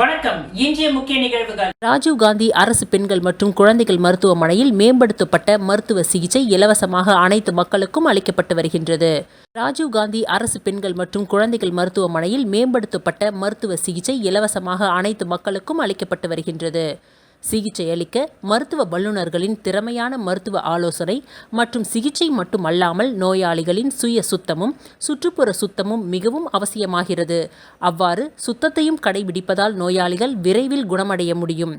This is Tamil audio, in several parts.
வணக்கம். இன்றைய முக்கிய நிகழ்வுகள். ராஜீவ் காந்தி அரசு பெண்கள் மற்றும் குழந்தைகள் மருத்துவமனையில் மேம்படுத்தப்பட்ட மருத்துவ சிகிச்சை இலவசமாக அனைத்து மக்களுக்கும் அளிக்கப்பட்டு வருகின்றது. ராஜீவ் காந்தி அரசு பெண்கள் மற்றும் குழந்தைகள் மருத்துவமனையில் மேம்படுத்தப்பட்ட மருத்துவ சிகிச்சை இலவசமாக அனைத்து மக்களுக்கும் அளிக்கப்பட்டு வருகின்றது. சிகிச்சை அளிக்க மருத்துவ வல்லுநர்களின் திறமையான மருத்துவ ஆலோசனை மற்றும் சிகிச்சை மட்டுமல்லாமல் நோயாளிகளின் சுய சுத்தமும் சுற்றுப்புற சுத்தமும் மிகவும் அவசியமாகிறது. அவ்வாறு சுத்தத்தையும் கடைபிடிப்பதால் நோயாளிகள் விரைவில் குணமடைய முடியும்.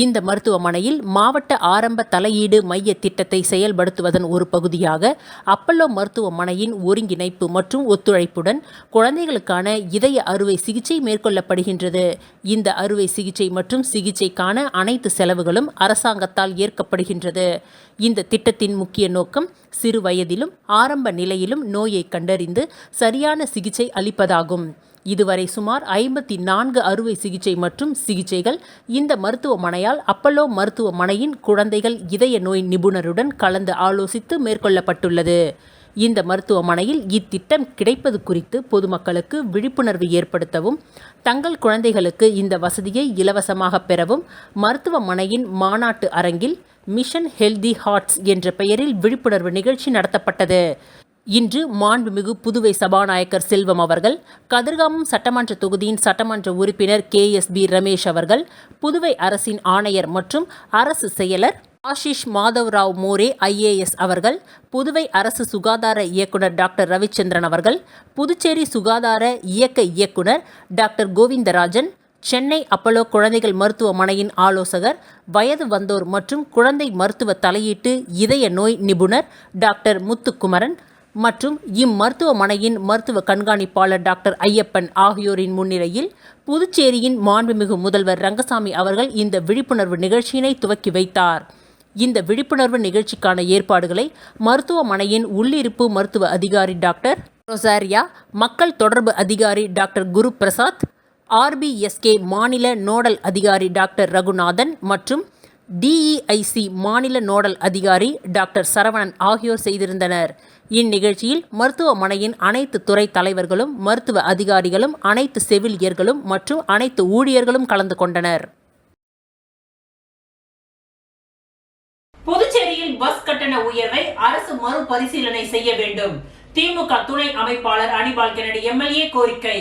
இந்த மருத்துவமனையில் மாவட்ட ஆரம்ப தலையீடு மைய திட்டத்தை செயல்படுத்துவதன் ஒரு பகுதியாக அப்பல்லோ மருத்துவமனையின் ஒருங்கிணைப்பு மற்றும் ஒத்துழைப்புடன் குழந்தைகளுக்கான இதய அறுவை சிகிச்சை மேற்கொள்ளப்படுகின்றது. இந்த அறுவை சிகிச்சை மற்றும் சிகிச்சைக்கான அனைத்து செலவுகளும் அரசாங்கத்தால் ஏற்கப்படுகின்றது. இந்த திட்டத்தின் முக்கிய நோக்கம் சிறு வயதிலும் ஆரம்ப நிலையிலும் நோயை கண்டறிந்து சரியான சிகிச்சை அளிப்பதாகும். இதுவரை சுமார் 54 அறுவை சிகிச்சை மற்றும் சிகிச்சைகள் இந்த மருத்துவமனையால் அப்பல்லோ மருத்துவமனையின் குழந்தைகள் இதய நோய் நிபுணருடன் கலந்து ஆலோசித்து மேற்கொள்ளப்பட்டுள்ளது. இந்த மருத்துவமனையில் இத்திட்டம் கிடைப்பது குறித்து பொதுமக்களுக்கு விழிப்புணர்வு ஏற்படுத்தவும் தங்கள் குழந்தைகளுக்கு இந்த வசதியை இலவசமாக பெறவும் மருத்துவமனையின் மாநாட்டு அரங்கில் மிஷன் ஹெல்தி ஹார்ட்ஸ் என்ற பெயரில் விழிப்புணர்வு நிகழ்ச்சி நடத்தப்பட்டது. இன்று மாண்புமிகு புதுவை சபாநாயகர் செல்வம் அவர்கள், கதிர்காமம் சட்டமன்ற தொகுதியின் சட்டமன்ற உறுப்பினர் KSB ரமேஷ் அவர்கள், புதுவை அரசின் ஆணையர் மற்றும் அரசு செயலர் ஆஷிஷ் மாதவராவ் மோரே IAS அவர்கள், புதுவை அரசு சுகாதார இயக்குனர் டாக்டர் ரவிச்சந்திரன் அவர்கள், புதுச்சேரி சுகாதார இயக்க இயக்குனர் டாக்டர் கோவிந்தராஜன், சென்னை அப்பல்லோ குழந்தைகள் மருத்துவமனையின் ஆலோசகர், வயது வந்தோர் மற்றும் குழந்தை மருத்துவ தலையீட்டு இதய நோய் நிபுணர் டாக்டர் முத்துக்குமரன் மற்றும் இம்மருத்துவமனையின் மருத்துவ கண்காணிப்பாளர் டாக்டர் ஐயப்பன் ஆகியோரின் முன்னிலையில் புதுச்சேரியின் மாண்புமிகு முதல்வர் ரங்கசாமி அவர்கள் இந்த விழிப்புணர்வு நிகழ்ச்சியினை துவக்கி வைத்தார். இந்த விழிப்புணர்வு நிகழ்ச்சிக்கான ஏற்பாடுகளை மருத்துவமனையின் உள்ளிருப்பு மருத்துவ அதிகாரி டாக்டர் ரொசாரியா, மக்கள் தொடர்பு அதிகாரி டாக்டர் குரு பிரசாத், RBSK மாநில நோடல் அதிகாரி டாக்டர் ரகுநாதன் மற்றும் DEIC மாநில நோடல் அதிகாரி டாக்டர் சரவணன் ஆகியோர் செய்திருந்தனர். இந்நிகழ்ச்சியில் மருத்துவமனையின் அனைத்து துறை தலைவர்களும் மருத்துவ அதிகாரிகளும் அனைத்து செவிலியர்களும் மற்றும் அனைத்து ஊழியர்களும் கலந்து கொண்டனர். புதுச்சேரியில் பஸ் கட்டண உயர்வை அரசு மறுபரிசீலனை செய்ய வேண்டும். திமுக துணை அமைப்பாளர் அனிபால் கென்னடி MLA கோரிக்கை.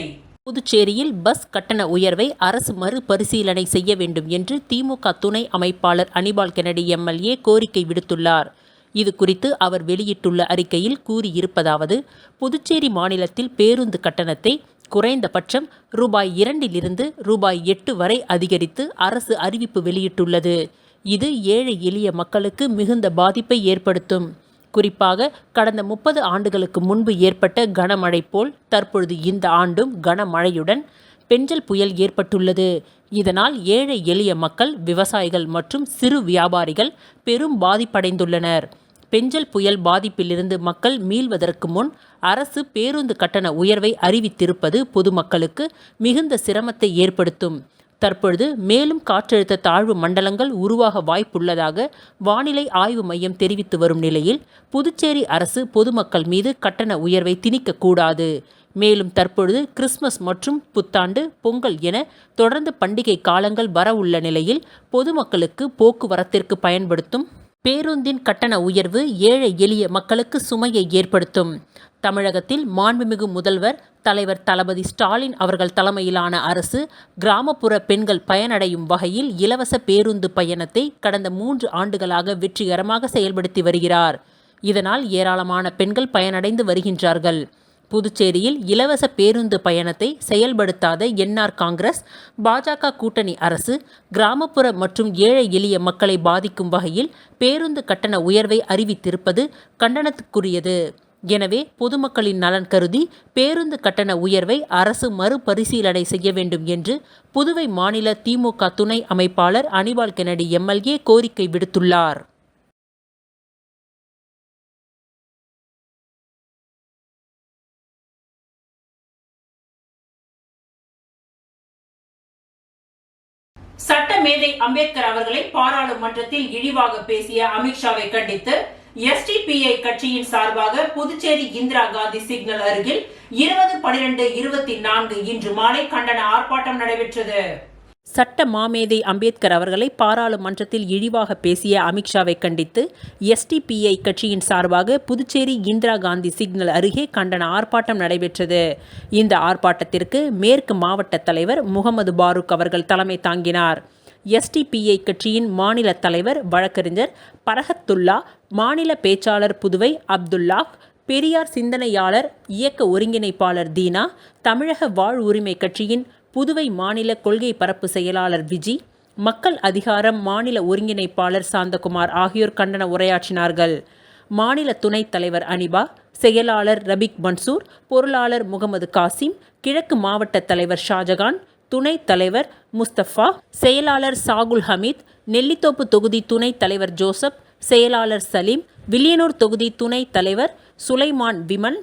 புதுச்சேரியில் பஸ் கட்டண உயர்வை அரசு மறுபரிசீலனை செய்ய வேண்டும் என்று திமுக துணை அமைப்பாளர் அனிபால் கென்னடி MLA கோரிக்கை விடுத்துள்ளார். இது குறித்து அவர் வெளியிட்டுள்ள அறிக்கையில் கூறியிருப்பதாவது: புதுச்சேரி மாநிலத்தில் பேருந்து கட்டணத்தை குறைந்தபட்சம் ரூ.2 ரூ.8 வரை அதிகரித்து அரசு அறிவிப்பு வெளியிட்டுள்ளது. இது ஏழை எளிய மக்களுக்கு மிகுந்த பாதிப்பை ஏற்படுத்தும். குறிப்பாக கடந்த 30 ஆண்டுகளுக்கு முன்பு ஏற்பட்ட கனமழை போல் தற்பொழுது இந்த ஆண்டும் கனமழையுடன் பெஞ்சல் புயல் ஏற்பட்டுள்ளது. இதனால் ஏழை எளிய மக்கள், விவசாயிகள் மற்றும் சிறு வியாபாரிகள் பெரும் பாதிப்படைந்துள்ளனர். பெஞ்சல் புயல் பாதிப்பிலிருந்து மக்கள் மீள்வதற்கு முன் அரசு பேருந்து கட்டண உயர்வை அறிவித்திருப்பது பொதுமக்களுக்கு மிகுந்த சிரமத்தை ஏற்படுத்தும். தற்பொழுது மேலும் காற்றழுத்த தாழ்வு மண்டலங்கள் உருவாக வாய்ப்புள்ளதாக வானிலை ஆய்வு மையம் தெரிவித்து வரும் நிலையில் புதுச்சேரி அரசு பொதுமக்கள் மீது கட்டண உயர்வை திணிக்கக்கூடாது. மேலும் தற்பொழுது கிறிஸ்துமஸ் மற்றும் புத்தாண்டு, பொங்கல் என தொடர்ந்து பண்டிகை காலங்கள் வர உள்ள நிலையில் பொதுமக்களுக்கு போக்குவரத்திற்கு பயன்படுத்தும் பேருந்தின் கட்டண உயர்வு ஏழை எளிய மக்களுக்கு சுமையை ஏற்படுத்தும். தமிழகத்தில் மாண்புமிகு முதல்வர் தலைவர் தளபதி ஸ்டாலின் அவர்கள் தலைமையிலான அரசு கிராமப்புற பெண்கள் பயனடையும் வகையில் இலவச பேருந்து பயணத்தை கடந்த 3 ஆண்டுகளாக வெற்றிகரமாக செயல்படுத்தி வருகிறார். இதனால் ஏராளமான பெண்கள் பயனடைந்து வருகின்றார்கள். புதுச்சேரியில் இலவச பேருந்து பயணத்தை செயல்படுத்தாத NR காங்கிரஸ், பாஜக கூட்டணி அரசு கிராமப்புற மற்றும் ஏழை எளிய மக்களை பாதிக்கும் வகையில் பேருந்து கட்டண உயர்வை அறிவித்திருப்பது கண்டனத்துக்குரியது. எனவே பொதுமக்களின் நலன் கருதி பேருந்து கட்டண உயர்வை அரசு மறுபரிசீலனை செய்ய வேண்டும் என்று புதுவை மாநில திமுக துணை அமைப்பாளர் அனிபால் கென்னடி MLA கோரிக்கை விடுத்துள்ளார். சட்ட மேதை அம்பேத்கர் அவர்களை பாராளுமன்றத்தில் இழிவாக பேசிய அமித்ஷாவை கண்டித்து SDPI கட்சியின் சார்பாக புதுச்சேரி இந்திரா காந்தி சிக்னல் அருகில் 20/12/24 இன்று மாலை கண்டன ஆர்ப்பாட்டம் நடைபெற்றது. சட்ட மாமேதை அம்பேத்கர் அவர்களை பாராளுமன்றத்தில் இழிவாக பேசிய அமித்ஷாவை கண்டித்து எஸ்டிபிஐ கட்சியின் சார்பாக புதுச்சேரி இந்திரா காந்தி சிக்னல் அருகே கண்டன ஆர்ப்பாட்டம் நடைபெற்றது. இந்த ஆர்ப்பாட்டத்திற்கு மேற்கு மாவட்ட தலைவர் முகமது பாரூக் அவர்கள் தலைமை தாங்கினார். எஸ்டிபிஐ கட்சியின் மாநில தலைவர் வழக்கறிஞர் பரகத்துல்லா, மாநில பேச்சாளர் புதுவை அப்துல்லாஹ், பெரியார் சிந்தனையாளர் இயக்க ஒருங்கிணைப்பாளர் தீனா, தமிழக வாழ் உரிமை கட்சியின் புதுவை மாநில கொள்கை பரப்பு செயலாளர் விஜி, மக்கள் அதிகாரம் மாநில ஒருங்கிணைப்பாளர் சாந்தகுமார் ஆகியோர் கண்டன உரையாற்றினார்கள். மாநில துணைத் தலைவர் அனிபா, செயலாளர் ரபிக் மன்சூர், பொருளாளர் முகமது காசிம், கிழக்கு மாவட்ட தலைவர் ஷாஜகான், துணைத் தலைவர் முஸ்தபா, செயலாளர் சாகுல் ஹமீத், நெல்லித்தோப்பு தொகுதி துணைத் தலைவர் ஜோசப், செயலாளர் சலீம், வில்லியனூர் தொகுதி துணைத் தலைவர் சுலைமான் விமன்,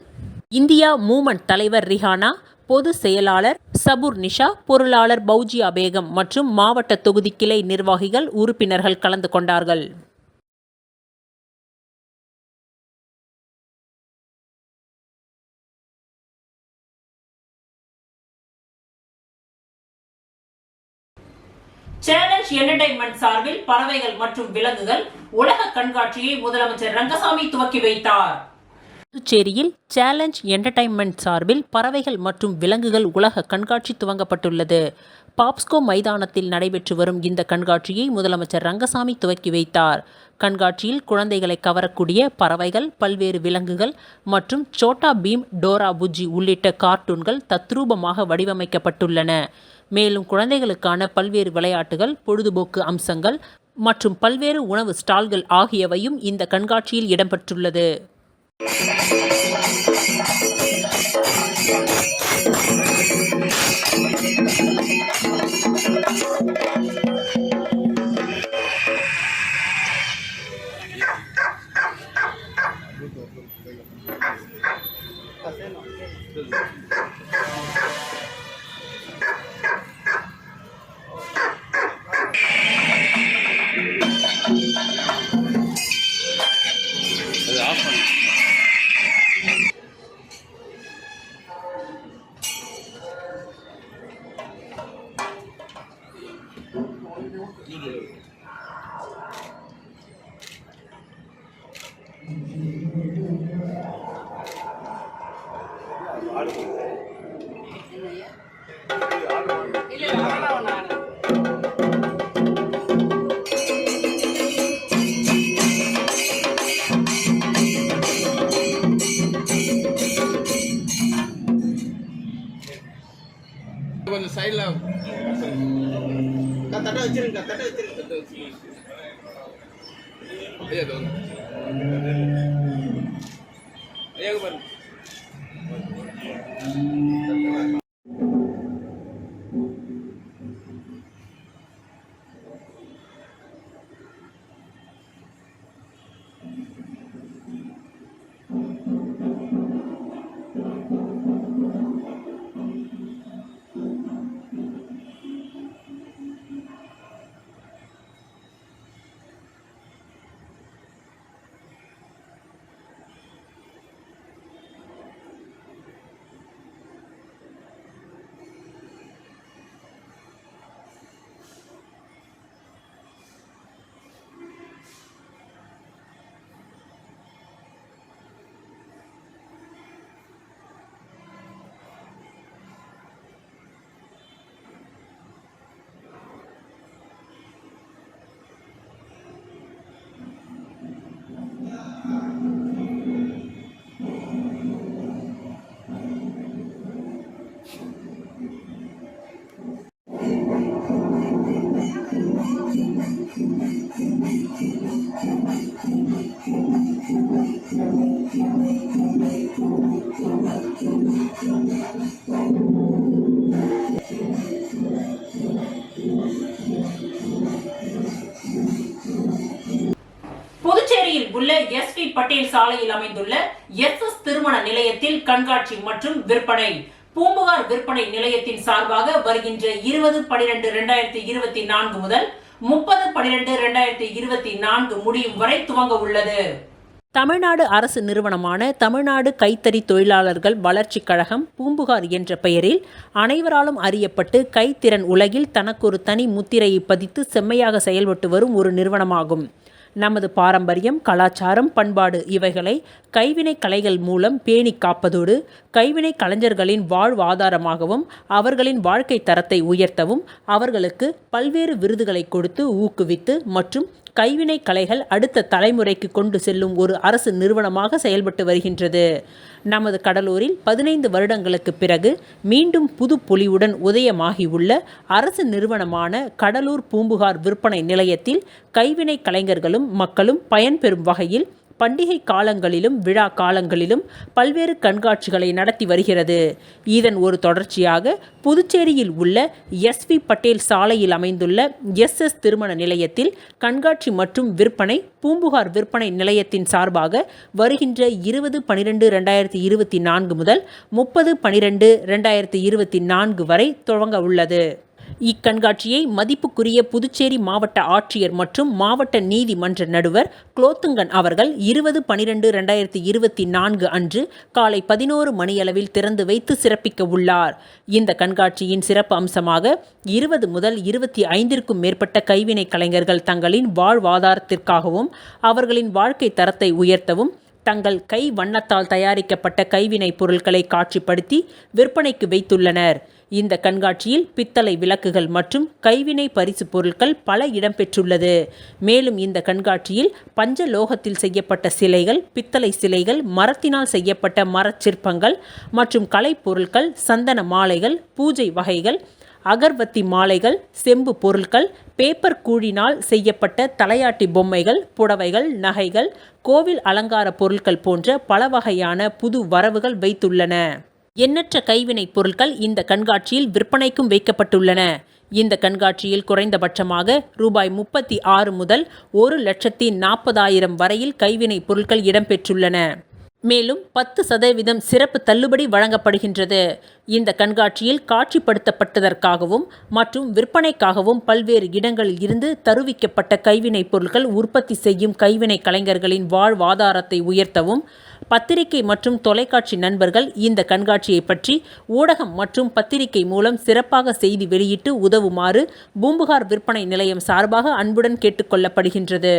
இந்தியா மூமெண்ட் தலைவர் ரிஹானா, பொது செயலாளர் சபூர் நிஷா, பொருளாளர் பௌஜியா பேகம் மற்றும் மாவட்ட தொகுதி கிளை நிர்வாகிகள், உறுப்பினர்கள் கலந்து கொண்டார்கள். சேலஞ்ச் என்டர்டைன்மெண்ட் சார்பில் பறவைகள் மற்றும் விலங்குகள் உலக கண்காட்சியை முதலமைச்சர் ரங்கசாமி துவக்கி வைத்தார். புதுச்சேரியில் சேலஞ்ச் என்டர்டைன்மெண்ட் சார்பில் பறவைகள் மற்றும் விலங்குகள் உலக கண்காட்சி துவங்கப்பட்டுள்ளது. பாப்ஸ்கோ மைதானத்தில் நடைபெற்று வரும் இந்த கண்காட்சியை முதலமைச்சர் ரங்கசாமி துவக்கி வைத்தார். கண்காட்சியில் குழந்தைகளை கவரக்கூடிய பறவைகள், பல்வேறு விலங்குகள் மற்றும் சோட்டா பீம், டோரா புஜ்ஜி உள்ளிட்ட கார்ட்டூன்கள் தத்ரூபமாக வடிவமைக்கப்பட்டுள்ளன. மேலும் குழந்தைகளுக்கான பல்வேறு விளையாட்டுகள், பொழுதுபோக்கு அம்சங்கள் மற்றும் பல்வேறு உணவு ஸ்டால்கள் ஆகியவையும் இந்த கண்காட்சியில் இடம்பெற்றுள்ளது. கொஞ்சம் சைடுல தட்டை வச்சிருங்க ஐயா ஐயா பாருங்க. புதுச்சேரியில் உள்ள எஸ்.வி. பட்டேல் சாலையில் அமைந்துள்ள எஸ்.எஸ். திருமண நிலையத்தில் கண்காட்சி மற்றும் விற்பனை. பூம்புகார் விற்பனை நிலையத்தின் சார்பாக வருகின்ற 20/12/2024 முதல் 30/12/2024 முடியும் வரை துவங்க உள்ளது. தமிழ்நாடு அரசு நிறுவனமான தமிழ்நாடு கைத்தறி தொழிலாளர்கள் வளர்ச்சிக் கழகம் பூம்புகார் என்ற பெயரில் அனைவராலும் அறியப்பட்டு கைத்திறன் உலகில் தனக்கொரு தனி முத்திரையை பதித்து செம்மையாக செயல்பட்டு வரும் ஒரு நிறுவனமாகும். நமது பாரம்பரியம், கலாச்சாரம், பண்பாடு இவைகளை கைவினை கலைகள் மூலம் பேணி காப்பதோடு கைவினை கலைஞர்களின் வாழ்வாதாரமாகவும் அவர்களின் வாழ்க்கை தரத்தை உயர்த்தவும் அவர்களுக்கு பல்வேறு விருதுகளை கொடுத்து ஊக்குவித்து மற்றும் கைவினை கலைகள் அடுத்த தலைமுறைக்கு கொண்டு செல்லும் ஒரு அரசு நிறுவனமாக செயல்பட்டு வருகின்றது. நமது கடலூரில் 15 வருடங்களுக்கு பிறகு மீண்டும் புது பொலிவுடன் உதயமாகியுள்ள அரசு நிறுவனமான கடலூர் பூம்புகார் விற்பனை நிலையத்தில் கைவினை கலைஞர்களும் மக்களும் பயன்பெறும் வகையில் பண்டிகை காலங்களிலும் விழா காலங்களிலும் பல்வேறு கண்காட்சிகளை நடத்தி வருகிறது. இதன் ஒரு தொடர்ச்சியாக புதுச்சேரியில் உள்ள SV பட்டேல் சாலையில் அமைந்துள்ள SS திருமண நிலையத்தில் கண்காட்சி மற்றும் விற்பனை பூம்புகார் விற்பனை நிலையத்தின் சார்பாக வருகின்ற 20/12/2024 முதல் 30/12/2024 வரை துவங்க உள்ளது. இக்கண்காட்சியை மதிப்புக்குரிய புதுச்சேரி மாவட்ட ஆட்சியர் மற்றும் மாவட்ட நீதிமன்ற நடுவர் குலோத்துங்கன் அவர்கள் 20/12/2024 அன்று காலை 11 மணியளவில் திறந்து வைத்து சிறப்பிக்க உள்ளார். இந்த கண்காட்சியின் சிறப்பு அம்சமாக 20 முதல் 25க்கும் மேற்பட்ட கைவினை கலைஞர்கள் தங்களின் வாழ்வாதாரத்திற்காகவும் அவர்களின் வாழ்க்கை தரத்தை உயர்த்தவும் தங்கள் கை வண்ணத்தால் தயாரிக்கப்பட்ட கைவினை பொருட்களை காட்சிப்படுத்தி விற்பனைக்கு வைத்துள்ளனர். இந்த கண்காட்சியில் பித்தளை விளக்குகள் மற்றும் கைவினை பரிசு பொருட்கள் பல இடம்பெற்றுள்ளது. மேலும் இந்த கண்காட்சியில் பஞ்சலோகத்தில் செய்யப்பட்ட சிலைகள், பித்தளை சிலைகள், மரத்தினால் செய்யப்பட்ட மரச்சிற்பங்கள் மற்றும் கலைப்பொருட்கள், சந்தன மாலைகள், பூஜை வகைகள், அகர்வத்தி மாலைகள், செம்பு பொருட்கள், பேப்பர் கூழினால் செய்யப்பட்ட தலையாட்டி பொம்மைகள், புடவைகள், நகைகள், கோவில் அலங்கார பொருட்கள் போன்ற பல வகையான புது வரவுகள் வைத்துள்ளன. எண்ணற்ற கைவினை பொருட்கள் இந்த கண்காட்சியில் விற்பனைக்கும் வைக்கப்பட்டுள்ளன. இந்த கண்காட்சியில் குறைந்தபட்சமாக ரூபாய் 36 முதல் 1,40,000 வரையில் கைவினை பொருட்கள் இடம்பெற்றுள்ளன. மேலும் 10% சிறப்பு தள்ளுபடி வழங்கப்படுகின்றது. இந்த கண்காட்சியில் காட்சிப்படுத்தப்பட்டதற்காகவும் மற்றும் விற்பனைக்காகவும் பல்வேறு இடங்களில் இருந்து தருவிக்கப்பட்ட கைவினை பொருட்கள் உற்பத்தி செய்யும் கைவினை கலைஞர்களின் வாழ்வாதாரத்தை உயர்த்தவும் பத்திரிகை மற்றும் தொலைக்காட்சி நண்பர்கள் இந்த கண்காட்சியை பற்றி ஊடகம் மற்றும் பத்திரிகை மூலம் சிறப்பாக செய்தி வெளியிட்டு உதவுமாறு பூம்புகார் விற்பனை நிலையம் சார்பாக அன்புடன் கேட்டுக்கொள்ளப்படுகின்றது.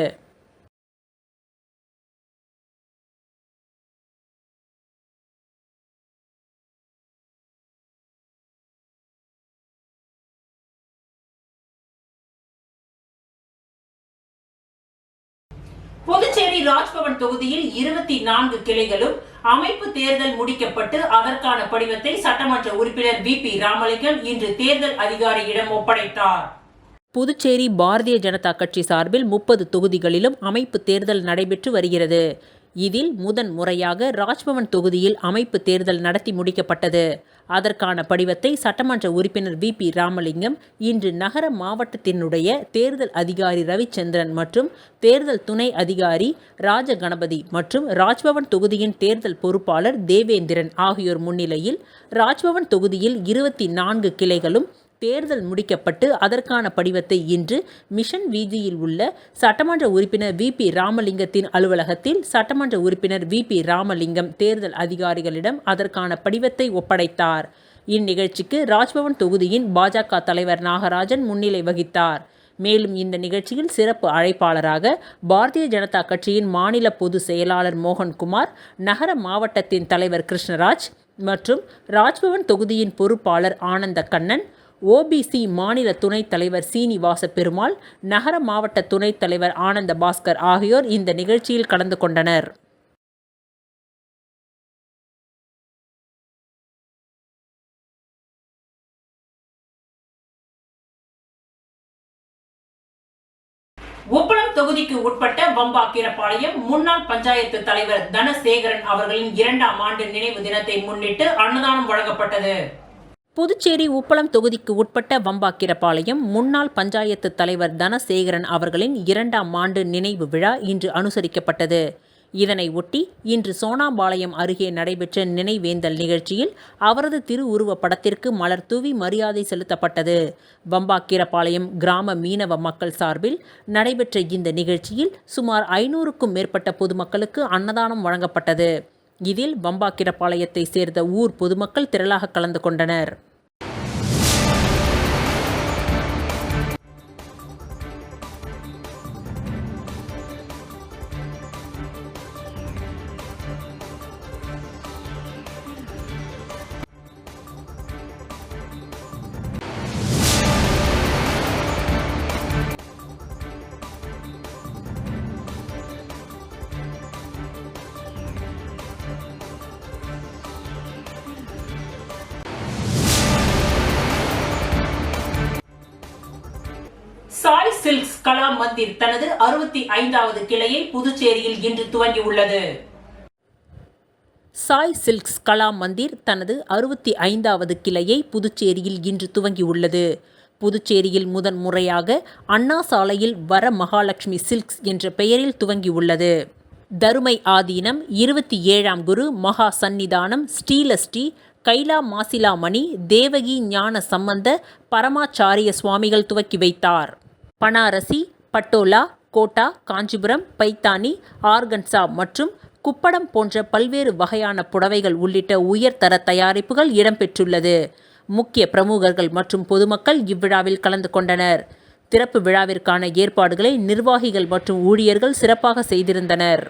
புதுச்சேரி ராஜ்பவன் தொகுதியில் 24 கிளைகளும் அமைப்பு தேர்தல் முடிக்கப்பட்டு அதற்கான படிவத்தை சட்டமன்ற உறுப்பினர் VP ராமலிங்கம் இன்று தேர்தல் அதிகாரியிடம் ஒப்படைத்தார். புதுச்சேரி பாரதிய ஜனதா கட்சி சார்பில் 30 தொகுதிகளிலும் அமைப்பு தேர்தல் நடைபெற்று வருகிறது. இதில் முதன் முறையாக ராஜ்பவன் தொகுதியில் அமைப்பு தேர்தல் நடத்தி முடிக்கப்பட்டது. அதற்கான படிவத்தை சட்டமன்ற உறுப்பினர் VP ராமலிங்கம் இன்று நகர மாவட்டத்தினுடைய தேர்தல் அதிகாரி ரவிச்சந்திரன் மற்றும் தேர்தல் துணை அதிகாரி ராஜகணபதி மற்றும் ராஜ்பவன் தொகுதியின் தேர்தல் பொறுப்பாளர் தேவேந்திரன் ஆகியோர் முன்னிலையில் ராஜ்பவன் தொகுதியில் 24 கிளைகளும் தேர்தல் முடிக்கப்பட்டு அதற்கான படிவத்தை இன்று மிஷன் வீதியில் உள்ள சட்டமன்ற உறுப்பினர் VP ராமலிங்கத்தின் அலுவலகத்தில் சட்டமன்ற உறுப்பினர் VP ராமலிங்கம் தேர்தல் அதிகாரிகளிடம் அதற்கான படிவத்தை ஒப்படைத்தார். இந்நிகழ்ச்சிக்கு ராஜ்பவன் தொகுதியின் பாஜக தலைவர் நாகராஜன் முன்னிலை வகித்தார். மேலும் இந்த நிகழ்ச்சியில் சிறப்பு அழைப்பாளராக பாரதிய ஜனதா கட்சியின் மாநில பொதுச் செயலாளர் மோகன்குமார், நகர மாவட்டத்தின் தலைவர் கிருஷ்ணராஜ் மற்றும் ராஜ்பவன் தொகுதியின் பொறுப்பாளர் ஆனந்த கண்ணன், OBC மாநில துணைத் தலைவர் சீனிவாச பெருமாள், நகர மாவட்ட துணைத் தலைவர் ஆனந்த பாஸ்கர் ஆகியோர் இந்த நிகழ்ச்சியில் கலந்து கொண்டனர். உப்பளம் தொகுதிக்கு உட்பட்ட வம்பாக்கீரபாளையம் முன்னாள் பஞ்சாயத்து தலைவர் தனசேகரன் அவர்களின் 2ஆம் ஆண்டு நினைவு தினத்தை முன்னிட்டு அன்னதானம் வழங்கப்பட்டது. புதுச்சேரி உப்பளம் தொகுதிக்கு உட்பட்ட வம்பாக்கீரபாளையம் முன்னாள் பஞ்சாயத்து தலைவர் தனசேகரன் அவர்களின் 2ஆம் ஆண்டு நினைவு விழா இன்று அனுசரிக்கப்பட்டது. இதனை ஒட்டி இன்று சோனாம்பாளையம் அருகே நடைபெற்ற நினைவேந்தல் நிகழ்ச்சியில் அவரது திருவுருவப் படத்திற்கு மலர் தூவி மரியாதை செலுத்தப்பட்டது. வம்பாக்கீரபாளையம் கிராம மீனவ மக்கள் சார்பில் நடைபெற்ற இந்த நிகழ்ச்சியில் சுமார் 500க்கும் மேற்பட்ட பொதுமக்களுக்கு அன்னதானம் வழங்கப்பட்டது. இதில் வம்பாக்கீரபாளையத்தை சேர்ந்த ஊர் பொதுமக்கள் திரளாக கலந்து கொண்டனர். சாய் சில்க்ஸ் கலா மந்திர் தனது 65வது கிளையை புதுச்சேரியில் இன்று துவங்கியுள்ளது. சாய் சில்க்ஸ் கலா மந்திர் தனது 65வது கிளையை புதுச்சேரியில் இன்று துவங்கியுள்ளது. புதுச்சேரியில் முதன் முறையாக அண்ணா சாலையில் வர மகாலட்சுமி சில்க்ஸ் என்ற பெயரில் துவங்கியுள்ளது. தருமை ஆதீனம் 27ஆம் குரு மகா சந்நிதானம் ஸ்ரீலஸ்ரீ கைலா மாசிலாமணி தேவகி ஞான சம்பந்த பரமாச்சாரிய சுவாமிகள் துவக்கி வைத்தார். பனாரசி, பட்டோலா, கோட்டா, காஞ்சிபுரம், பைத்தானி, ஆர்கன்சா மற்றும் குப்படம் போன்ற பல்வேறு வகையான புடவைகள் உள்ளிட்ட உயர்தர தயாரிப்புகள் இடம்பெற்றுள்ளது. முக்கிய பிரமுகர்கள் மற்றும் பொதுமக்கள் இவ்விழாவில் கலந்து கொண்டனர். திறப்பு விழாவிற்கான ஏற்பாடுகளை நிர்வாகிகள் மற்றும் ஊழியர்கள் சிறப்பாக செய்திருந்தனர்.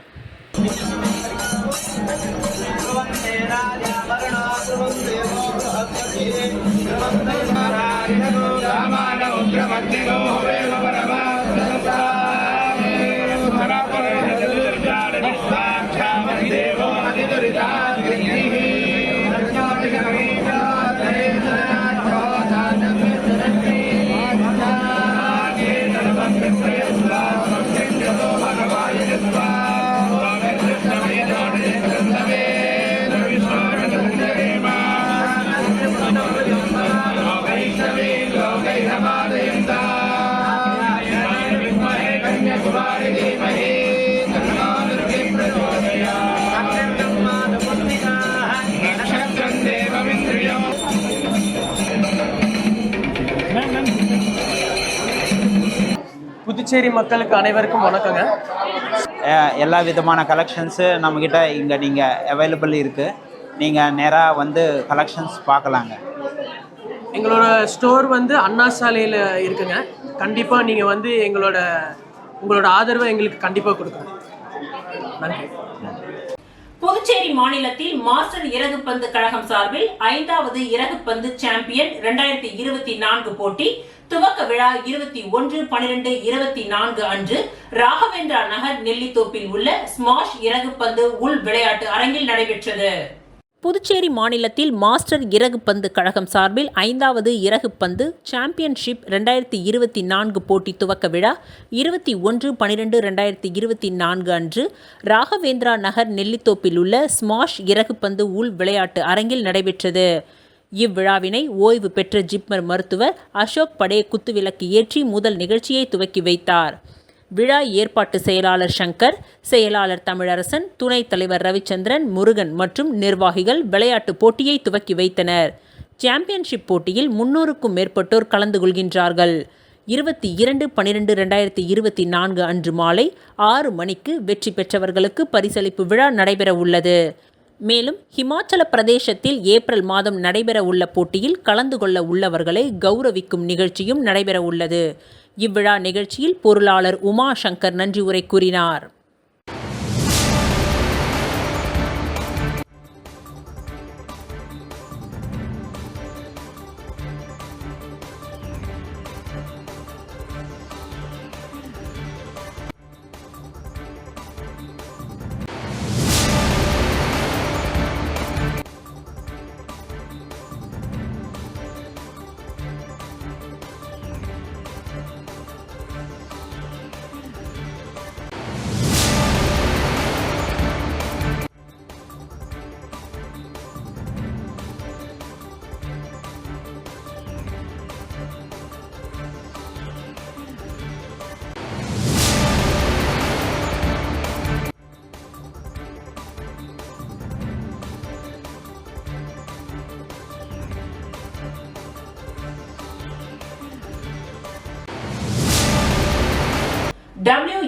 புதுச்சேரி மக்களுக்கு அனைவருக்கும் வணக்கங்க. எல்லா விதமான கலெக்ஷன்ஸு நம்மக்கிட்ட இங்கே நீங்கள் அவைலபிள் இருக்குது. நீங்கள் நேராக வந்து கலெக்ஷன்ஸ் பார்க்கலாங்க. எங்களோட ஸ்டோர் வந்து அண்ணா சாலையில் இருக்குங்க. கண்டிப்பாக நீங்கள் வந்து உங்களோட ஆதரவை எங்களுக்கு கண்டிப்பாக கொடுக்கணும். நன்றி. புதுச்சேரி மாநிலத்தில் மாஸ்டர் இறகுப்பந்து கழகம் சார்பில் 5வது இறகுப்பந்து சாம்பியன் 2024 போட்டி துவக்க விழா 21/12/24 அன்று ராகவேந்திரா நகர் நெல்லித்தோப்பில் உள்ள ஸ்மாஷ் இறகுப்பந்து உள் விளையாட்டு அரங்கில் நடைபெற்றது. புதுச்சேரி மாநிலத்தில் மாஸ்டர் இறகுப்பந்து கழகம் சார்பில் 5வது இறகுப்பந்து சாம்பியன்ஷிப் 2024 போட்டி துவக்க விழா 21/12/2024 அன்று ராகவேந்திரா நகர் நெல்லித்தோப்பில் உள்ள ஸ்மாஷ் இறகுப்பந்து உள் விளையாட்டு அரங்கில் நடைபெற்றது. இவ்விழாவினை ஓய்வு பெற்ற ஜிப்மர் மருத்துவர் அசோக் படே குத்துவிளக்கு ஏற்றி முதல் நிகழ்ச்சியை துவக்கி வைத்தார். விழா ஏற்பாட்டு செயலாளர் சங்கர், செயலாளர் தமிழரசன், துணைத் தலைவர் ரவிச்சந்திரன், முருகன் மற்றும் நிர்வாகிகள் விளையாட்டு போட்டியை துவக்கி வைத்தனர். சாம்பியன்ஷிப் போட்டியில் 300க்கும் மேற்பட்டோர் கலந்து கொள்கின்றார்கள். 22/12/2024 அன்று மாலை 6 மணிக்கு வெற்றி பெற்றவர்களுக்கு பரிசளிப்பு விழா நடைபெற உள்ளது. மேலும் ஹிமாச்சல பிரதேசத்தில் ஏப்ரல் மாதம் நடைபெற உள்ள போட்டியில் கலந்து கொள்ள உள்ளவர்களை கௌரவிக்கும் நிகழ்ச்சியும் நடைபெற உள்ளது. இவ்விழா நிகழ்ச்சியில் பொருளாளர் உமா சங்கர் நன்றி உரை கூறினார்.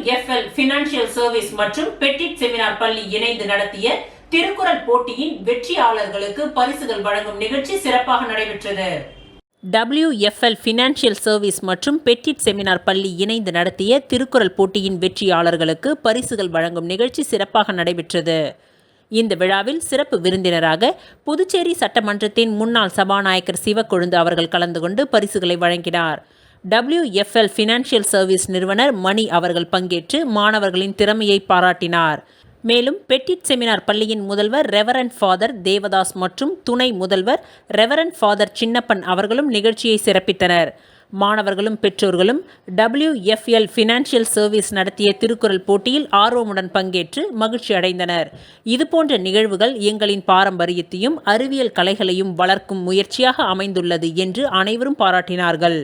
WFL ஃபினான்ஷியல் சர்வீஸ் மற்றும் பெட்டிட் செமினார் பள்ளி இணைந்து நடத்திய திருக்குறள் போட்டியின் வெற்றியாளர்களுக்கு பரிசுகள் வழங்கும் நிகழ்ச்சி சிறப்பாக நடைபெற்றது. WFL ஃபினான்ஷியல் சர்வீஸ் மற்றும் பெட்டிட் செமினார் பள்ளி இணைந்து நடத்திய திருக்குறள் போட்டியின் வெற்றியாளர்களுக்கு பரிசுகள் வழங்கும் நிகழ்ச்சி சிறப்பாக நடைபெற்றது. இந்த விழாவில் சிறப்பு விருந்தினராக புதுச்சேரி சட்டமன்றத்தின் முன்னாள் சபாநாயகர் சிவக்கொழுந்து அவர்கள் கலந்து கொண்டு பரிசுகளை வழங்கினார். WFL ஃபினான்ஷியல் சர்வீஸ் நிறுவனர் மணி அவர்கள் பங்கேற்று மாணவர்களின் திறமையை பாராட்டினார். மேலும் பெட்டிட் செமினார் பள்ளியின் முதல்வர் ரெவரண்ட் ஃபாதர் தேவதாஸ் மற்றும் துணை முதல்வர் ரெவரண்ட் ஃபாதர் சின்னப்பன் அவர்களும் நிகழ்ச்சியை சிறப்பித்தனர். மாணவர்களும் பெற்றோர்களும் WFL ஃபினான்ஷியல் சர்வீஸ் நடத்திய திருக்குறள் போட்டியில் ஆர்வமுடன் பங்கேற்று மகிழ்ச்சி அடைந்தனர். இதுபோன்ற நிகழ்வுகள் எங்களின் பாரம்பரியத்தையும் அறிவியல் கலைகளையும் வளர்க்கும் முயற்சியாக அமைந்துள்ளது என்று அனைவரும் பாராட்டினார்கள்.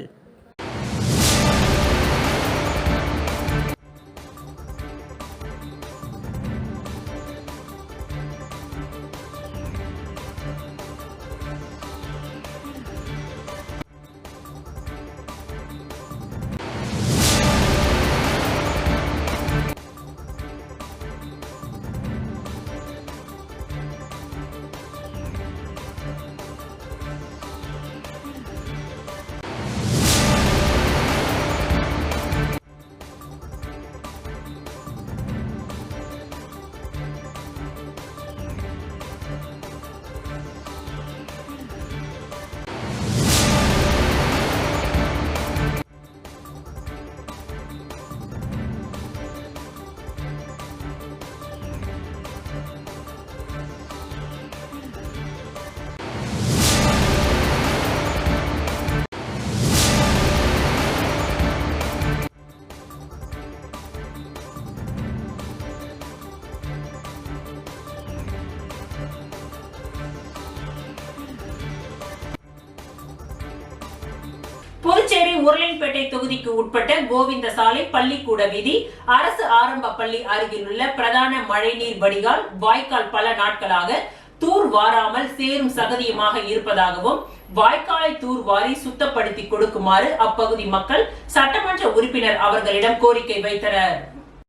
புதுச்சேரி உருளையன்பேட்டை தொகுதிக்கு உட்பட்ட கோவிந்தசாலை பள்ளிக்கூட வீதி அரசு ஆரம்ப பள்ளி அருகில் உள்ள பிரதான மழைநீர் வடிகால் வாய்க்கால் பல நாட்களாக தூர் வாராமல் சேரும் சகதியுமாக இருப்பதாகவும் வாய்க்காலை தூர்வாரி சுத்தப்படுத்தி கொடுக்குமாறு அப்பகுதி மக்கள் சட்டமன்ற உறுப்பினர் அவர்களிடம் கோரிக்கை வைத்தனர்.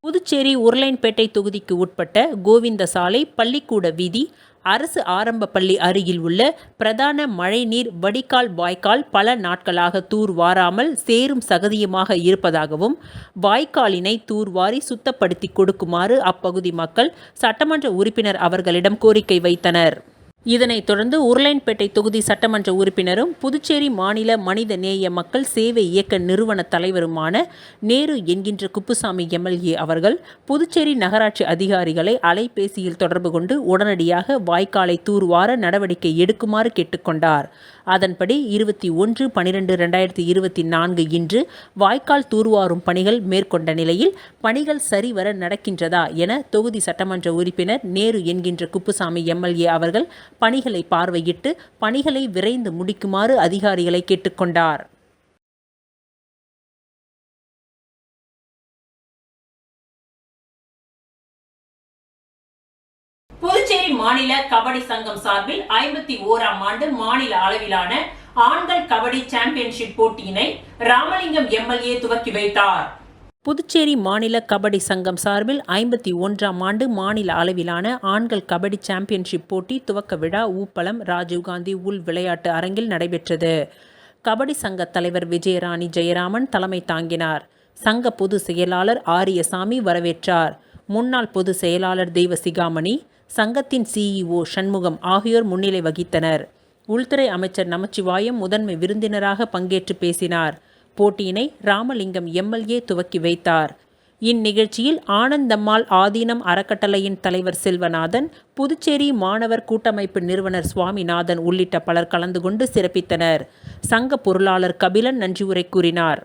புதுச்சேரி உருளையன்பேட்டை தொகுதிக்கு உட்பட்ட கோவிந்தசாலை பள்ளிக்கூட வீதி அரசு ஆரம்ப பள்ளி அருகில் உள்ள பிரதான மழைநீர் வடிகால் வாய்க்கால் பல நாட்களாக தூர்வாராமல் சேரும் சகதியுமாக இருப்பதாகவும் வாய்க்காலினை தூர்வாரி சுத்தப்படுத்தி கொடுக்குமாறு அப்பகுதி மக்கள் சட்டமன்ற உறுப்பினர் அவர்களிடம் கோரிக்கை வைத்தனர். இதனைத் தொடர்ந்து உருளையன்பேட்டை தொகுதி சட்டமன்ற உறுப்பினரும் புதுச்சேரி மாநில மனித நேய மக்கள் சேவை இயக்க நிறுவன தலைவருமான நேரு என்கின்ற குப்புசாமி MLA அவர்கள் புதுச்சேரி நகராட்சி அதிகாரிகளை அலைபேசியில் தொடர்பு கொண்டு உடனடியாக வாய்க்காலை தூர்வார நடவடிக்கை எடுக்குமாறு கேட்டுக்கொண்டார். அதன்படி 21/12/2024 இன்று வாய்க்கால் தூர்வாரும் பணிகள் மேற்கொண்ட நிலையில் பணிகள் சரிவர நடக்கின்றதா என தொகுதி சட்டமன்ற உறுப்பினர் நேரு என்கின்ற குப்புசாமி MLA அவர்கள் பணிகளை பார்வையிட்டு பணிகளை விரைந்து முடிக்குமாறு அதிகாரிகளை கேட்டுக்கொண்டார். புதுச்சேரி மாநில கபடி சங்கம் சார்பில் 51ஆம் ஆண்டு மாநில அளவிலான ஆண்கள் கபடி சாம்பியன்ஷிப் போட்டியினை ராமலிங்கம் MLA துவக்கி வைத்தார். புதுச்சேரி மாநில கபடி சங்கம் சார்பில் 51ஆம் ஆண்டு மாநில அளவிலான ஆண்கள் கபடி சாம்பியன்ஷிப் போட்டி துவக்க விழா ஊப்பளம் ராஜீவ்காந்தி உள் விளையாட்டு அரங்கில் நடைபெற்றது. கபடி சங்க தலைவர் விஜயராணி ஜெயராமன் தலைமை தாங்கினார். சங்க பொதுச் செயலாளர் ஆரியசாமி வரவேற்றார். முன்னாள் பொதுச் செயலாளர் தெய்வசிகாமணி, சங்கத்தின் CEO சண்முகம் ஆகியோர் முன்னிலை வகித்தனர். உள்துறை அமைச்சர் நமச்சிவாயம் முதன்மை விருந்தினராக பங்கேற்று பேசினார். போட்டியினை ராமலிங்கம் MLA துவக்கி வைத்தார். இந்நிகழ்ச்சியில் ஆனந்தம்மாள் ஆதீனம் அறக்கட்டளையின் தலைவர் செல்வநாதன், புதுச்சேரி மாணவர் கூட்டமைப்பு நிறுவனர் சுவாமிநாதன் உள்ளிட்ட பலர் கலந்து கொண்டு சிறப்பித்தனர். சங்க பொருளாளர் கபிலன் நன்றியுரை கூறினார்.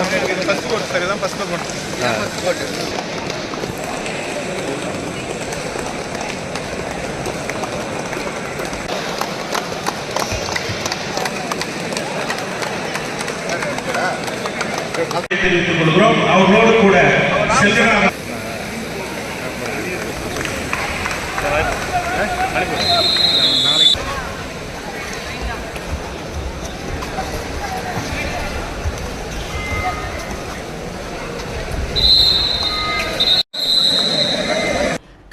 ஃபர்ஸ்ட் கோட் சார், இதான் ஃபர்ஸ்ட் கோட். தெரிவித்துக் கொள்கிறோம். அவர்களோடு கூட செல்கிறார்.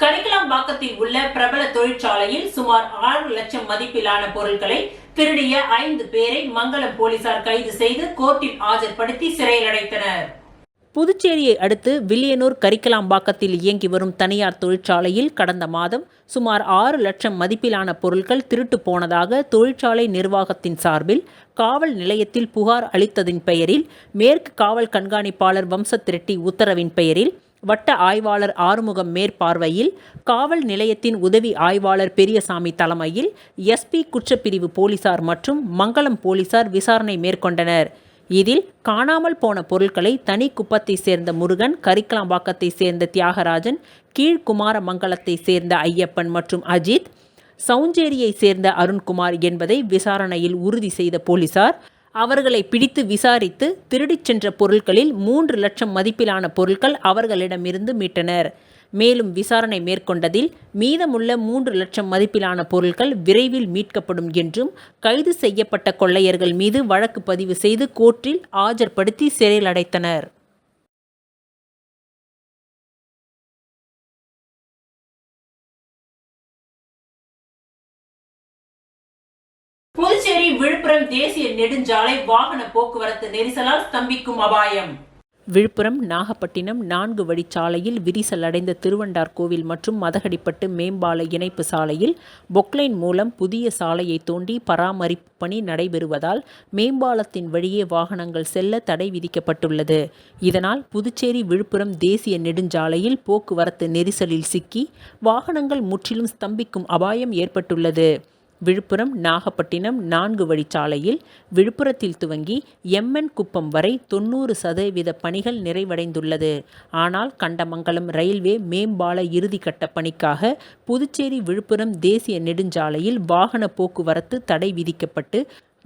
கரிக்கலாம்பாக்கத்தில் உள்ள பிரபல தொழிற்சாலையில் சுமார் 6 லட்சம் மதிப்பிலான பொருட்களை திருடிய 5 பேரை மங்களம் போலீசார் கைது செய்து கோர்ட்டில் ஆஜர்படுத்தி சிறையில் அடைத்தனர். புதுச்சேரியை அடுத்து வில்லியனூர் கரிக்கலாம்பாக்கத்தில் இயங்கி வரும் தனியார் தொழிற்சாலையில் கடந்த மாதம் சுமார் 6 லட்சம் மதிப்பிலான பொருட்கள் திருட்டு போனதாக தொழிற்சாலை நிர்வாகத்தின் சார்பில் காவல் நிலையத்தில் புகார் அளித்ததின் பெயரில் மேற்கு காவல் கண்காணிப்பாளர் வம்சத் ரெட்டி உத்தரவின் பெயரில் வட்ட ஆய்வாளர் ஆறுமுகம் மேற்பார்வையில் காவல் நிலையத்தின் உதவி ஆய்வாளர் பெரியசாமி தலைமையில் எஸ்பி குற்றப்பிரிவு போலீசார் மற்றும் மங்களம் போலீசார் விசாரணை மேற்கொண்டனர். இதில் காணாமல் போன பொருட்களை தனி குப்பத்தை சேர்ந்த முருகன், கரிக்கலாம்பாக்கத்தை சேர்ந்த தியாகராஜன், கீழ்குமாரமங்கலத்தை சேர்ந்த ஐயப்பன் மற்றும் அஜித், சவுஞ்சேரியை சேர்ந்த அருண்குமார் என்பதை விசாரணையில் உறுதி செய்த போலீசார் அவர்களை பிடித்து விசாரித்து திருடிச் சென்ற பொருட்களில் 3 லட்சம் மதிப்பிலான பொருட்கள் அவர்களிடமிருந்து மீட்டனர். மேலும் விசாரணை மேற்கொண்டதில் மீதமுள்ள 3 லட்சம் மதிப்பிலான பொருட்கள் விரைவில் மீட்கப்படும் என்றும் கைது செய்யப்பட்ட கொள்ளையர்கள் மீது வழக்கு பதிவு செய்து கோர்ட்டில் ஆஜர்படுத்தி சிறையில் அடைத்தனர். புதுச்சேரி விழுப்புரம் தேசிய நெடுஞ்சாலை வாகன போக்குவரத்து நெரிசலால் ஸ்தம்பிக்கும் அபாயம். விழுப்புரம் நாகப்பட்டினம் 4 வழிச்சாலையில் விரிசல் அடைந்த திருவண்டார்கோவில் மற்றும் மதகடிப்பட்டு மேம்பால இணைப்பு சாலையில் பொக்லைன் மூலம் புதிய சாலையை தோண்டி பராமரிப்பு பணி நடைபெறுவதால் மேம்பாலத்தின் வழியே வாகனங்கள் செல்ல தடை விதிக்கப்பட்டுள்ளது. இதனால் புதுச்சேரி விழுப்புரம் தேசிய நெடுஞ்சாலையில் போக்குவரத்து நெரிசலில் சிக்கி வாகனங்கள் முற்றிலும் ஸ்தம்பிக்கும் அபாயம் ஏற்பட்டுள்ளது. விழுப்புரம் நாகப்பட்டினம் 4 வழிச்சாலையில் விழுப்புரத்தில் துவங்கி எம்என் குப்பம் வரை 90% பணிகள் நிறைவடைந்துள்ளது. ஆனால் கண்டமங்கலம் ரயில்வே மேம்பால இறுதிக்கட்ட பணிக்காக புதுச்சேரி விழுப்புரம் தேசிய நெடுஞ்சாலையில் வாகன போக்குவரத்து தடை விதிக்கப்பட்டு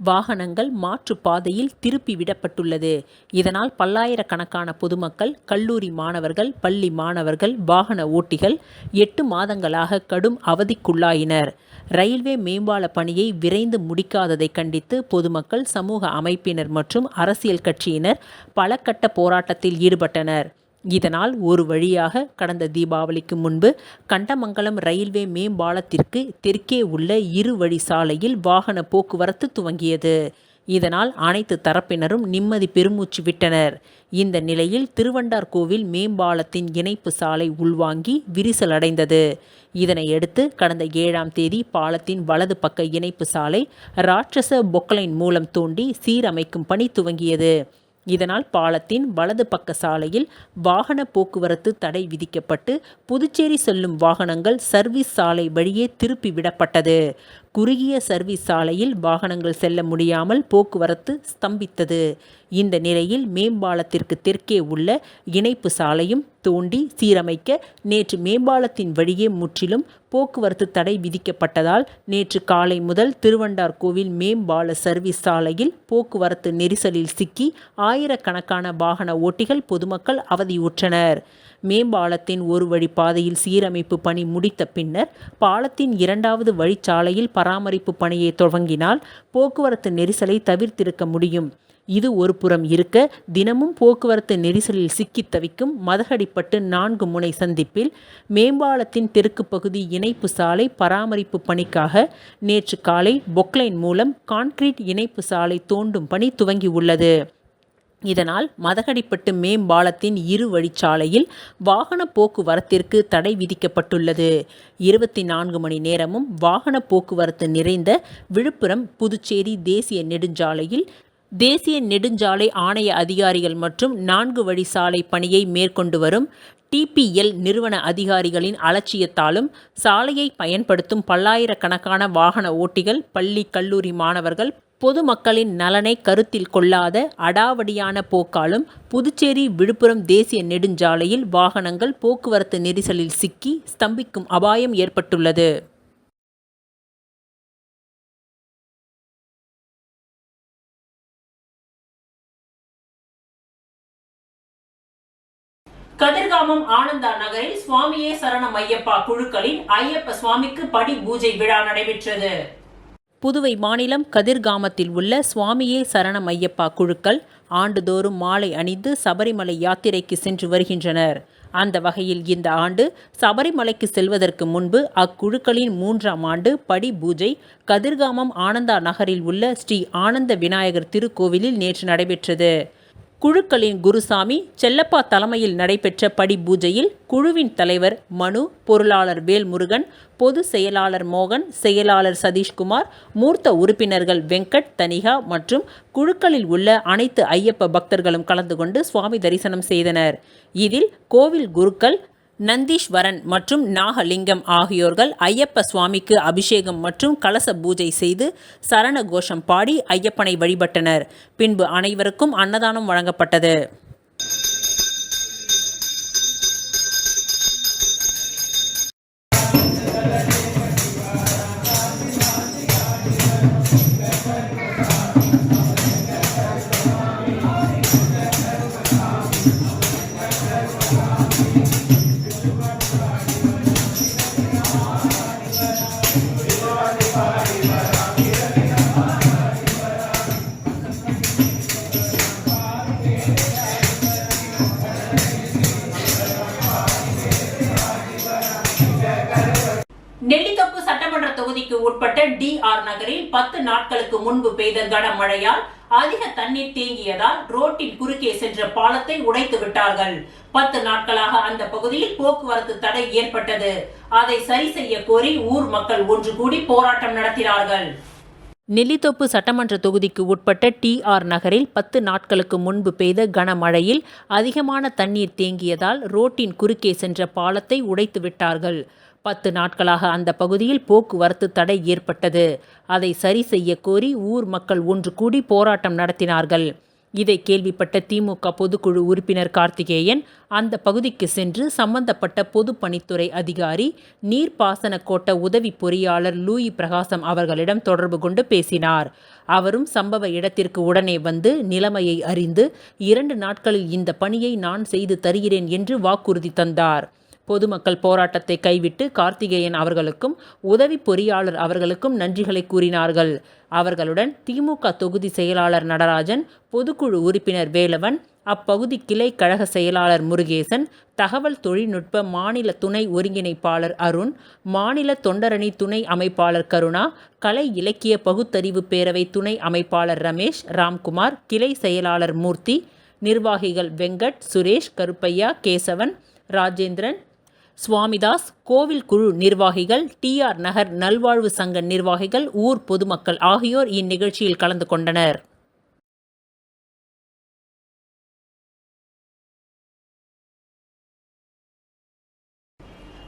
வாகனங்கள் மாற்று பாதையில் திருப்பி விடப்பட்டுள்ளது. இதனால் பல்லாயிரக்கணக்கான பொதுமக்கள், கல்லூரி மாணவர்கள், பள்ளி மாணவர்கள், வாகன ஓட்டிகள் 8 மாதங்களாக கடும் அவதிக்குள்ளாயினர். ரயில்வே மேம்பால பணியை விரைந்து முடிக்காததை கண்டித்து பொதுமக்கள், சமூக அமைப்பினர் மற்றும் அரசியல் கட்சியினர் பல கட்ட போராட்டத்தில் ஈடுபட்டனர். இதனால் ஒரு வழியாக கடந்த தீபாவளிக்கு முன்பு கண்டமங்கலம் ரயில்வே மேம்பாலத்திற்கு தெற்கே உள்ள 2 வழி சாலையில் வாகன போக்குவரத்து துவங்கியது. இதனால் அனைத்து தரப்பினரும் நிம்மதி பெருமூச்சு விட்டனர். இந்த நிலையில் திருவண்டார்கோவில் மேம்பாலத்தின் இணைப்பு சாலை உள்வாங்கி விரிசல் அடைந்தது. இதனையடுத்து கடந்த 7ஆம் தேதி பாலத்தின் வலது பக்க இணைப்பு சாலை ராட்சச பொக்லைன் மூலம் தோண்டி சீரமைக்கும் பணி துவங்கியது. இதனால் பாலத்தின் வலது பக்க சாலையில் வாகன போக்குவரத்து தடை விதிக்கப்பட்டு புதுச்சேரி செல்லும் வாகனங்கள் சர்வீஸ் சாலை வழியே திருப்பி விடப்பட்டது. குறுகிய சர்வீஸ் சாலையில் வாகனங்கள் செல்ல முடியாமல் போக்குவரத்து ஸ்தம்பித்தது. இந்த நிலையில் மேம்பாலத்திற்கு தெற்கே உள்ள இணைப்பு சாலையும் தோண்டி சீரமைக்க நேற்று மேம்பாலத்தின் வழியே முற்றிலும் போக்குவரத்து தடை விதிக்கப்பட்டதால் நேற்று காலை முதல் திருவண்டார்கோவில் மேம்பால சர்வீஸ் சாலையில் போக்குவரத்து நெரிசலில் சிக்கி ஆயிரக்கணக்கான வாகன ஓட்டிகள், பொதுமக்கள் அவதியுற்றனர். மேம்பாலத்தின் ஒரு வழி பாதையில் சீரமைப்பு பணி முடித்த பின்னர் பாலத்தின் 2வது வழிச்சாலையில் பராமரிப்பு பணியை துவங்கினால் போக்குவரத்து நெரிசலை தவிர்த்திருக்க முடியும். இது ஒரு புறம் இருக்க, தினமும் போக்குவரத்து நெரிசலில் சிக்கித் தவிக்கும் மதகடிப்பட்டு 4 முனை சந்திப்பில் மேம்பாலத்தின் தெற்கு பகுதி இணைப்பு சாலை பராமரிப்பு பணிக்காக நேற்று காலை பொக்லைன் மூலம் கான்கிரீட் இணைப்பு சாலை தோண்டும் பணி துவங்கியுள்ளது. இதனால் மதகடிப்பட்டு மேம்பாலத்தின் 2 வழிச்சாலையில் வாகன போக்குவரத்திற்கு தடை விதிக்கப்பட்டுள்ளது. 24 மணி நேரமும் வாகன போக்குவரத்து நிறைந்த விழுப்புரம் புதுச்சேரி தேசிய நெடுஞ்சாலையில் தேசிய நெடுஞ்சாலை ஆணைய அதிகாரிகள் மற்றும் 4 வழி சாலை பணியை மேற்கொண்டு வரும் TPL நிறுவன அதிகாரிகளின் அலட்சியத்தாலும் சாலையை பயன்படுத்தும் பல்லாயிரக்கணக்கான வாகன ஓட்டிகள், பள்ளி கல்லூரி மாணவர்கள், பொதுமக்களின் நலனை கருத்தில் கொள்ளாத அடாவடியான போக்காலும் புதுச்சேரி விழுப்புரம் தேசிய நெடுஞ்சாலையில் வாகனங்கள் போக்குவரத்து நெரிசலில் சிக்கி ஸ்தம்பிக்கும் அபாயம் ஏற்பட்டுள்ளது. கதிர்காமம் ஆனந்தா நகரில் சுவாமியே சரணம் ஐயப்பா குழுக்களின் ஐயப்ப சுவாமிக்கு படி பூஜை விழா நடைபெற்றது. புதுவை மாநிலம் கதிர்காமத்தில் உள்ள சுவாமியே சரணம் ஐயப்பா குழுக்கள் ஆண்டுதோறும் மாலை அணிந்து சபரிமலை யாத்திரைக்கு சென்று வருகின்றனர். அந்த வகையில் இந்த ஆண்டு சபரிமலைக்கு செல்வதற்கு முன்பு அக்குழுக்களின் 3ஆம் ஆண்டு படி பூஜை கதிர்காமம் ஆனந்தா நகரில் உள்ள ஸ்ரீ ஆனந்த விநாயகர் திருக்கோவிலில் நேற்று நடைபெற்றது. குழுக்களின் குருசாமி செல்லப்பா தலைமையில் நடைபெற்ற படி பூஜையில் குழுவின் தலைவர் மனு, பொருளாளர் வேல்முருகன், பொது செயலாளர் மோகன், செயலாளர் சதீஷ்குமார், மூர்த்த உறுப்பினர்கள் வெங்கட், தனிகா மற்றும் குழுக்களில் உள்ள அனைத்து ஐயப்ப பக்தர்களும் கலந்து கொண்டு சுவாமி தரிசனம் செய்தனர். இதில் கோவில் குருக்கள் நந்தீஸ்வரன் மற்றும் நாகலிங்கம் ஆகியோர்கள் ஐயப்ப சுவாமிக்கு அபிஷேகம் மற்றும் கலச பூஜை செய்து சரண கோஷம் பாடி ஐயப்பனை வழிபட்டனர். பின்பு அனைவருக்கும் அன்னதானம் வழங்கப்பட்டது. நெல்லித்தோப்பு சட்டமன்ற தொகுதிக்கு உட்பட்ட DR நகரில் 10 நாட்களுக்கு முன்பு பெய்த கனமழையால் அதிக தண்ணீர் தேங்கியதால் ரோட்டின் குறுக்கே சென்ற பாலத்தை உடைத்து விட்டார்கள். 10 நாட்களாக அந்த பகுதியில் போக்குவரத்து தடை ஏற்பட்டது. அதை சரி செய்ய கோரி ஊர் மக்கள் ஒன்று கூடி போராட்டம் நடத்தினார்கள். நெல்லித்தோப்பு சட்டமன்ற தொகுதிக்கு உட்பட்ட TR நகரில் 10 நாட்களுக்கு முன்பு பெய்த கனமழையில் அதிகமான தண்ணீர் தேங்கியதால் ரோட்டின் குறுக்கே சென்ற பாலத்தை உடைத்து விட்டார்கள். 10 நாட்களாக அந்த பகுதியில் போக்குவரத்து தடை ஏற்பட்டது. அதை சரி செய்ய கோரி ஊர் மக்கள் ஒன்று கூடி போராட்டம் நடத்தினார்கள். இதை கேள்விப்பட்ட திமுக பொதுக்குழு உறுப்பினர் கார்த்திகேயன் அந்த பகுதிக்கு சென்று சம்பந்தப்பட்ட பொதுப்பணித்துறை அதிகாரி, நீர்ப்பாசன கோட்ட உதவி பொறியாளர் லூயி பிரகாசம் அவர்களிடம் தொடர்பு கொண்டு பேசினார். அவரும் சம்பவ இடத்திற்கு உடனே வந்து நிலைமையை அறிந்து 2 நாட்களில் இந்த பணியை நான் செய்து தருகிறேன் என்று வாக்குறுதி தந்தார். பொதுமக்கள் போராட்டத்தை கைவிட்டு கார்த்திகேயன் அவர்களுக்கும் உதவி பொறியாளர் அவர்களுக்கும் நன்றிகளை கூறினார்கள். அவர்களுடன் திமுக தொகுதி செயலாளர் நடராஜன், பொதுக்குழு உறுப்பினர் வேலவன், அப்பகுதி கிளை கழக செயலாளர் முருகேசன், தகவல் தொழில்நுட்ப மாநில துணை ஒருங்கிணைப்பாளர் அருண், மாநில தொண்டரணி துணை அமைப்பாளர் கருணா, கலை இலக்கிய பகுத்தறிவு பேரவை துணை அமைப்பாளர் ரமேஷ், ராம்குமார், கிளை செயலாளர் மூர்த்தி, நிர்வாகிகள் வெங்கட், சுரேஷ், கருப்பையா, கேசவன், ராஜேந்திரன், சுவாமிதாஸ், கோவில் குழு நிர்வாகிகள், TR நகர் நல்வாழ்வு சங்க நிர்வாகிகள், ஊர் பொதுமக்கள் ஆகியோர் இந்நிகழ்ச்சியில் கலந்து கொண்டனர்.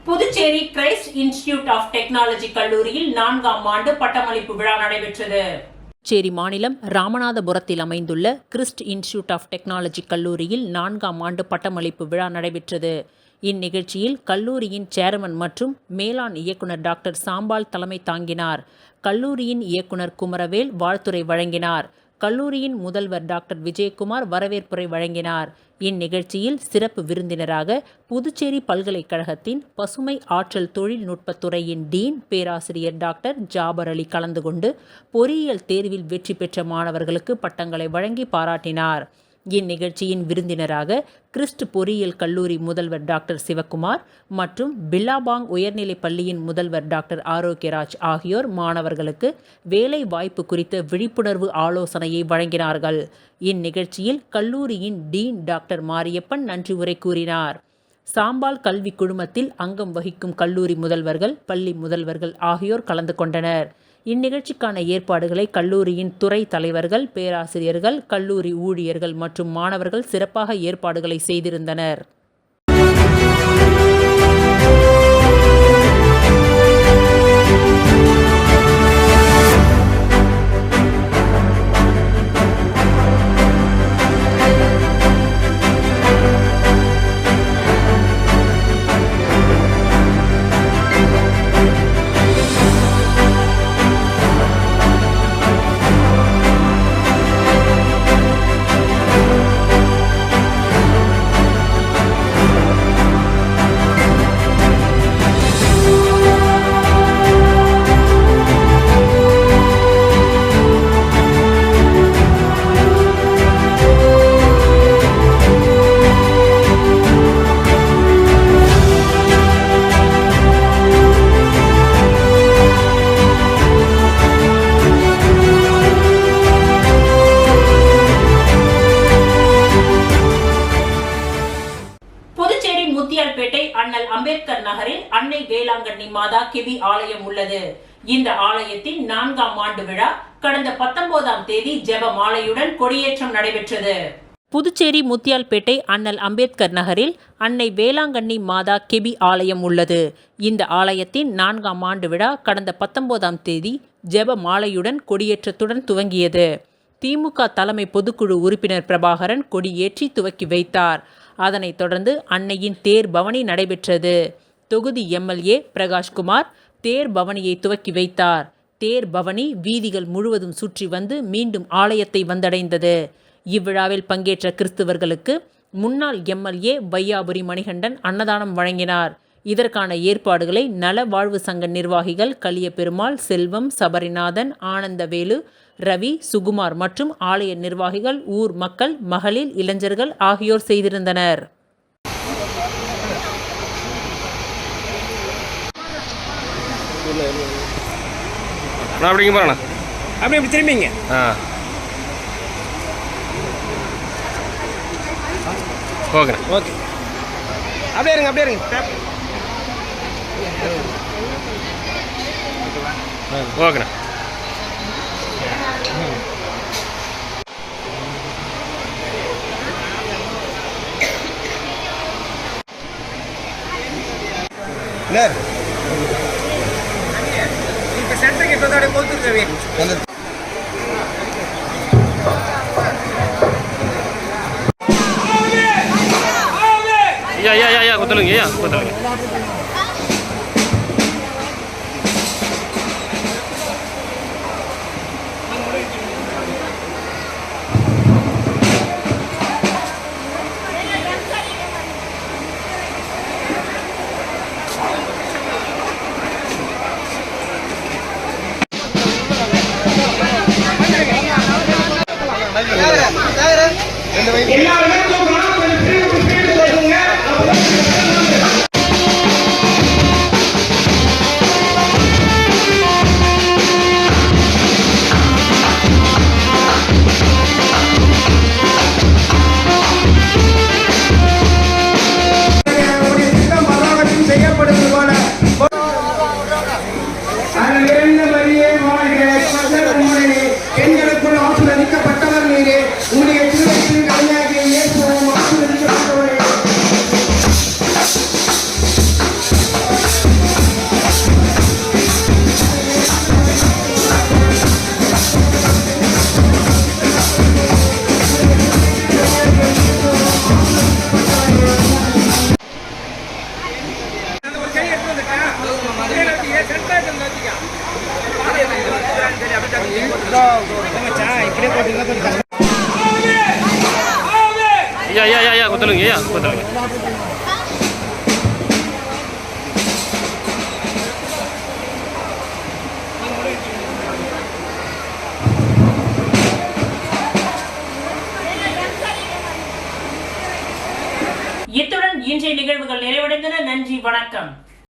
Puducherry Christ Institute of Technology கல்லூரியில் 4ஆம் ஆண்டு பட்டமளிப்பு விழா நடைபெற்றது. புதுச்சேரி மாநிலம் ராமநாதபுரத்தில் அமைந்துள்ள கிறிஸ்ட் இன்ஸ்டிடியூட் ஆஃப் டெக்னாலஜி கல்லூரியில் 4ஆம் ஆண்டு பட்டமளிப்பு விழா நடைபெற்றது. இந்நிகழ்ச்சியில் கல்லூரியின் சேர்மன் மற்றும் மேலாண் இயக்குனர் டாக்டர் சாம்பால் தலைமை தாங்கினார். கல்லூரியின் இயக்குனர் குமரவேல் வாழ்த்துரை வழங்கினார். கல்லூரியின் முதல்வர் டாக்டர் விஜயகுமார் வரவேற்புரை வழங்கினார். இந்நிகழ்ச்சியில் சிறப்பு விருந்தினராக புதுச்சேரி பல்கலைக்கழகத்தின் பசுமை ஆற்றல் தொழில்நுட்பத்துறையின் டீன் பேராசிரியர் டாக்டர் ஜாபர் அலி கலந்து கொண்டு பொறியியல் தேர்வில் வெற்றி பெற்ற மாணவர்களுக்கு பட்டங்களை வழங்கி பாராட்டினார். இந்நிகழ்ச்சியின் விருந்தினராக கிறிஸ்ட் பொறியியல் கல்லூரி முதல்வர் டாக்டர் சிவக்குமார் மற்றும் பில்லாபாங் உயர்நிலைப் பள்ளியின் முதல்வர் டாக்டர் ஆரோக்கியராஜ் ஆகியோர் மாணவர்களுக்கு வேலை வாய்ப்பு குறித்த விழிப்புணர்வு ஆலோசனையை வழங்கினார்கள். இந்நிகழ்ச்சியில் கல்லூரியின் டீன் டாக்டர் மாரியப்பன் நன்றி உரை கூறினார். சாம்பால் கல்வி குழுமத்தில் அங்கம் வகிக்கும் கல்லூரி முதல்வர்கள், பள்ளி முதல்வர்கள் ஆகியோர் கலந்து கொண்டனர். இந்நிகழ்ச்சிக்கான ஏற்பாடுகளை கல்லூரியின் துறை தலைவர்கள், பேராசிரியர்கள், கல்லூரி ஊழியர்கள் மற்றும் மாணவர்கள் சிறப்பாக ஏற்பாடுகளை செய்திருந்தனர். அண்ணல் அம்பேத்கர் நகரில் அன்னை வேளாங்கண்ணி மாதா கெபி ஆலயம் உள்ளது. இந்த ஆலயத்தின் 4ஆம் ஆண்டு விழா கடந்த 19ஆம் தேதி ஜெப மாலையுடன் கொடியேற்றம் நடைபெற்றது. புதுச்சேரி முத்தியால்பேட்டை அண்ணல் அம்பேத்கர் நகரில் அன்னை வேளாங்கண்ணி மாதா கெபி ஆலயம் உள்ளது. இந்த ஆலயத்தின் 4ஆம் ஆண்டு விழா கடந்த 19ஆம் தேதி ஜெப மாலையுடன் கொடியேற்றத்துடன் துவங்கியது. திமுக தலைமை பொதுக்குழு உறுப்பினர் பிரபாகரன் கொடியேற்றி துவக்கி வைத்தார். அதனைத் தொடர்ந்து அன்னையின் தேர் பவனி நடைபெற்றது. தொகுதி எம்எல்ஏ பிரகாஷ்குமார் தேர் பவனியை துவக்கி வைத்தார். தேர் பவனி வீதிகள் முழுவதும் சுற்றி வந்து மீண்டும் ஆலயத்தை வந்தடைந்தது. இவ்விழாவில் பங்கேற்ற கிறிஸ்தவர்களுக்கு முன்னாள் எம்எல்ஏ வையாபுரி மணிகண்டன் அன்னதானம் வழங்கினார். இதற்கான ஏற்பாடுகளை நல வாழ்வு சங்க நிர்வாகிகள் கலியபெருமாள், செல்வம், சபரிநாதன், ஆனந்தவேலு, ரவி, சுகுமார் மற்றும் ஆலய நிர்வாகிகள், ஊர் மக்கள், மகளிர், இளைஞர்கள் ஆகியோர் செய்திருந்தனர். அப்படிங்க போறேண்ணா, அப்படி இப்படி திரும்பிங்க. ஓகேண்ணா, ஓகே. அப்படியே இருங்க, அப்படியே இருங்க. ஓகேண்ணா. இப்போ சென்டருக்கு இப்போ தான் கொடுத்துருக்கவே ஐயா கொத்தலுங்க, ஐயா கொத்தலுங்க. பெண்களுக்குள் ஆசீர்வதிக்கப்பட்டவர் நீரே, உங்களுடைய திருவடியில் கலைஞாகிய இயேசுவும் ஆசீர்வதிக்கப்பட்டவரே. ஐயா கொத்தலுங்க, ஐயா கொத்தலுங்க. இத்துடன் இன்றைய நிகழ்வுகள் நிறைவடைந்தன. நன்றி, வணக்கம்.